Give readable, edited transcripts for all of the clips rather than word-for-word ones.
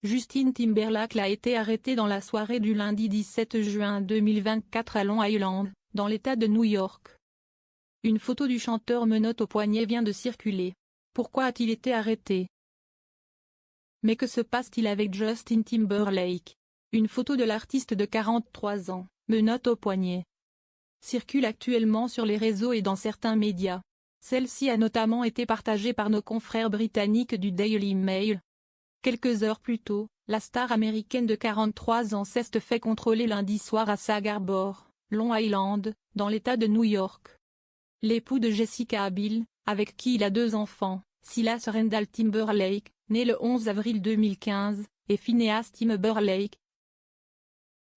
Justin Timberlake a été arrêté dans la soirée du lundi 17 juin 2024 à Long Island, dans l'État de New York. Une photo du chanteur menottes au poignet vient de circuler. Pourquoi a-t-il été arrêté? Mais que se passe-t-il avec Justin Timberlake? Une photo de l'artiste de 43 ans, menottes au poignet, circule actuellement sur les réseaux et dans certains médias. Celle-ci a notamment été partagée par nos confrères britanniques du Daily Mail. Quelques heures plus tôt, la star américaine de 43 ans s'est fait contrôler lundi soir à Sag Harbor, Long Island, dans l'État de New York. L'époux de Jessica Biel, avec qui il a 2 enfants, Silas Randall Timberlake, né le 11 avril 2015, et Phineas Timberlake,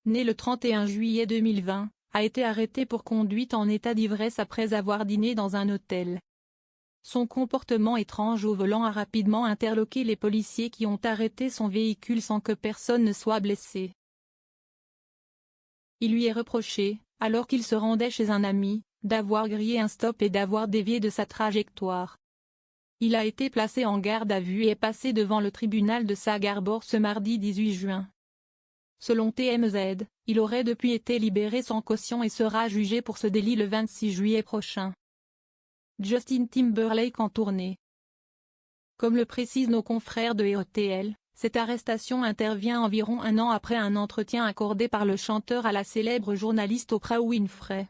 né le 31 juillet 2020, a été arrêté pour conduite en état d'ivresse après avoir dîné dans un hôtel. Son comportement étrange au volant a rapidement interloqué les policiers qui ont arrêté son véhicule sans que personne ne soit blessé. Il lui est reproché, alors qu'il se rendait chez un ami, d'avoir grillé un stop et d'avoir dévié de sa trajectoire. Il a été placé en garde à vue et est passé devant le tribunal de Sag Harbor ce mardi 18 juin. Selon TMZ, il aurait depuis été libéré sans caution et sera jugé pour ce délit le 26 juillet prochain. Justin Timberlake en tournée. Comme le précisent nos confrères de RTL, cette arrestation intervient environ 1 an après un entretien accordé par le chanteur à la célèbre journaliste Oprah Winfrey,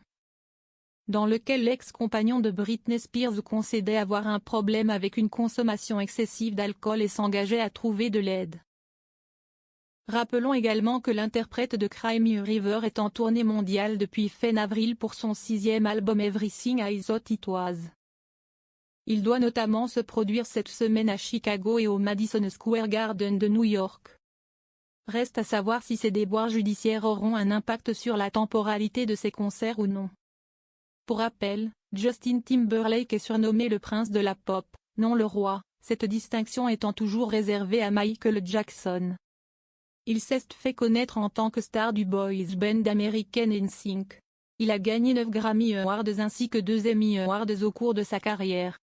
dans lequel l'ex-compagnon de Britney Spears concédait avoir un problème avec une consommation excessive d'alcool et s'engageait à trouver de l'aide. Rappelons également que l'interprète de Cry Me a River est en tournée mondiale depuis fin avril pour son 6e album Everything I Thought It Was. Il doit notamment se produire cette semaine à Chicago et au Madison Square Garden de New York. Reste à savoir si ces déboires judiciaires auront un impact sur la temporalité de ces concerts ou non. Pour rappel, Justin Timberlake est surnommé le prince de la pop, non le roi, cette distinction étant toujours réservée à Michael Jackson. Il s'est fait connaître en tant que star du boys band américain NSYNC. Il a gagné 9 Grammy Awards ainsi que 2 Emmy Awards au cours de sa carrière.